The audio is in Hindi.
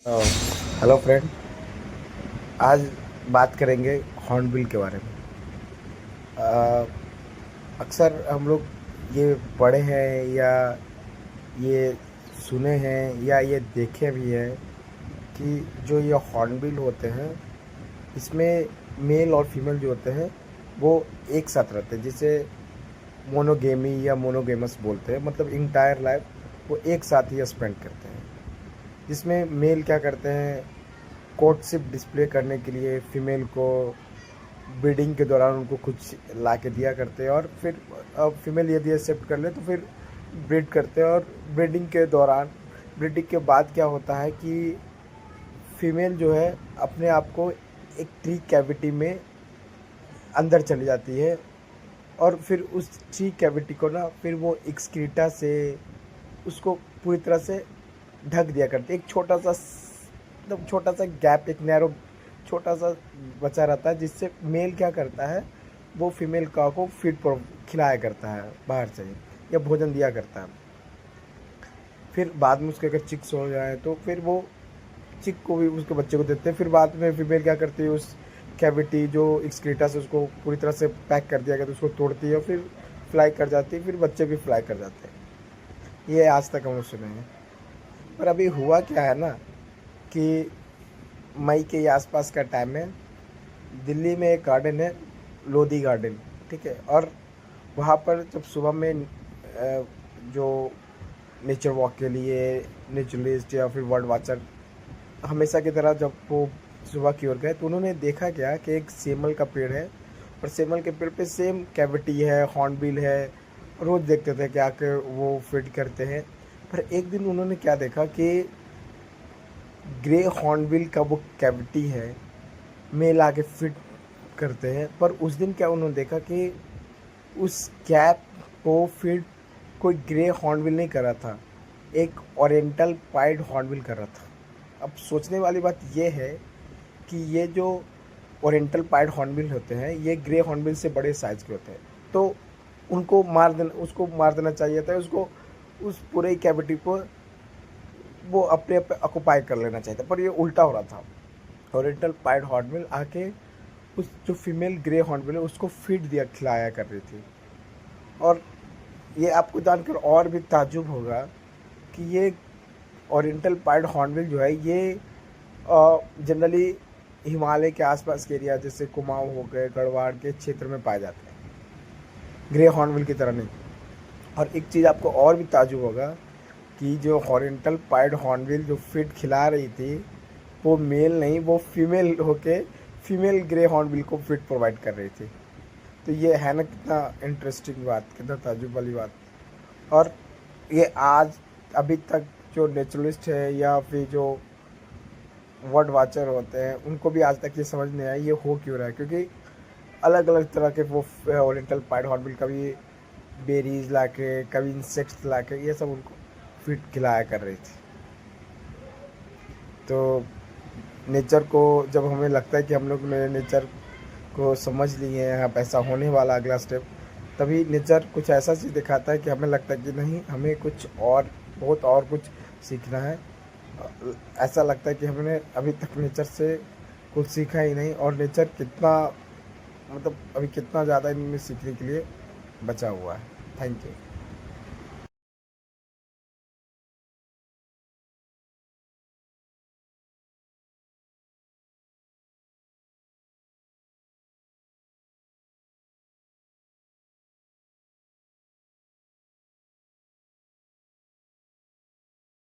Hello friend. आज बात करेंगे हॉर्नबिल के बारे में। अ, अक्सर हम लोग ये पढ़े हैं या ये सुने हैं या ये देखे भी हैं कि जो ये हॉर्नबिल होते हैं इसमें मेल और फीमेल जो होते हैं वो एक साथ रहते हैं, जिसे मोनोगेमी या मोनोगेमस बोलते हैं। मतलब इंटायर लाइफ वो एक साथ ही स्पेंड करते हैं, जिसमें मेल क्या करते हैं, कोर्टशिप डिस्प्ले करने के लिए फीमेल को ब्रीडिंग के दौरान उनको कुछ ला के दिया करते हैं, और फिर फीमेल यदि एक्सेप्ट कर ले तो फिर ब्रीड करते हैं। और ब्रीडिंग के दौरान, ब्रीडिंग के बाद क्या होता है कि फीमेल जो है अपने आप को एक ट्री कैविटी में अंदर चली जाती है, और फिर उस ट्री कैविटी को ना फिर वो एक्सक्रीटा से उसको पूरी तरह से ढक दिया करते हैं। एक छोटा सा एकदम छोटा सा गैप, एक नैरो छोटा सा बचा रहता है, जिससे मेल क्या करता है, वो फीमेल काऊ को फीड खिलाया करता है बाहर से ही, या भोजन दिया करता है। फिर बाद में उसके अगर चिक्स हो जाए तो फिर वो चिक को भी उसके बच्चे को देते हैं। फिर बाद में फीमेल क्या करती है, उस कैविटी जो एक्सक्रीटा से उसको पूरी तरह से पैक कर दिया गया तो उसको तोड़ती है, और फिर फ्लाई कर जाती है, फिर बच्चे भी फ्लाई कर जाते हैं। ये आज तक हम लोग सुने हैं। पर अभी हुआ क्या है ना कि मई के आसपास का टाइम है, दिल्ली में एक गार्डन है, लोधी गार्डन, ठीक है। और वहाँ पर जब सुबह में जो नेचर वॉक के लिए नेचुरलिस्ट या फिर बर्ड वाचर हमेशा की तरह जब वो सुबह की ओर गए, तो उन्होंने देखा क्या कि एक सेमल का पेड़ है, और सेमल के पेड़ पे सेम कैविटी है, हॉर्नबिल है। रोज़ देखते थे क्या कि वो फीड करते हैं। पर एक दिन उन्होंने क्या देखा कि ग्रे हॉर्नबिल का वो कैविटी है, मेल आके फिट करते हैं। पर उस दिन क्या उन्होंने देखा कि उस कैप को फिट कोई ग्रे हॉर्नबिल नहीं कर रहा था, एक ओरिएंटल पाइड हॉर्नबिल कर रहा था। अब सोचने वाली बात यह है कि ये जो ओरिएंटल पाइड हॉर्नबिल होते हैं ये ग्रे हॉर्नबिल से बड़े साइज़ के होते हैं, तो उसको मार देना चाहिए था, उसको उस पूरे कैविटी को वो अपने आप ऑक्यूपाई कर लेना चाहिए था। पर ये उल्टा हो रहा था। ओरिएंटल पाइड हॉर्नबिल आके उस जो फीमेल ग्रे हॉर्नबिल है उसको फीड दिया, खिलाया कर रही थी। और ये आपको जानकर और भी ताज्जुब होगा कि ये ओरिएंटल पाइड हॉर्नबिल जो है ये जनरली हिमालय के आसपास के एरिया जैसे कुमाऊं हो गए, गढ़वाल के क्षेत्र में पाए जाते हैं, ग्रे हॉर्नबिल की तरह नहीं। और एक चीज़ आपको और भी ताज्जुब होगा कि जो ओरिएंटल पाइड हॉर्नबिल जो फीड खिला रही थी वो मेल नहीं, वो फीमेल होके फीमेल ग्रे हॉर्नबिल को फीड प्रोवाइड कर रही थी। तो ये है ना कितना इंटरेस्टिंग बात, कितना ताज्जुब वाली बात। और ये आज अभी तक जो नेचुरलिस्ट है या फिर जो वर्ड वाचर होते हैं उनको भी आज तक ये समझ नहीं आया ये हो क्यों रहा है, क्योंकि अलग अलग तरह के वो ओरिएंटल पाइड हॉर्नबिल कभी बेरीज लाके, कभी इंसेक्ट्स लाके, ये सब उनको फीड खिलाया कर रही थी। तो नेचर को जब हमें लगता है कि हम लोग ने नेचर को समझ लिए हैं, अब ऐसा होने वाला अगला स्टेप, तभी नेचर कुछ ऐसा चीज़ दिखाता है कि हमें लगता है कि नहीं, हमें कुछ और बहुत और कुछ सीखना है। ऐसा लगता है कि हमने अभी तक नेचर से कुछ सीखा ही नहीं, और नेचर कितना, मतलब अभी कितना ज़्यादा इनमें सीखने के लिए बचा हुआ है। Thank you.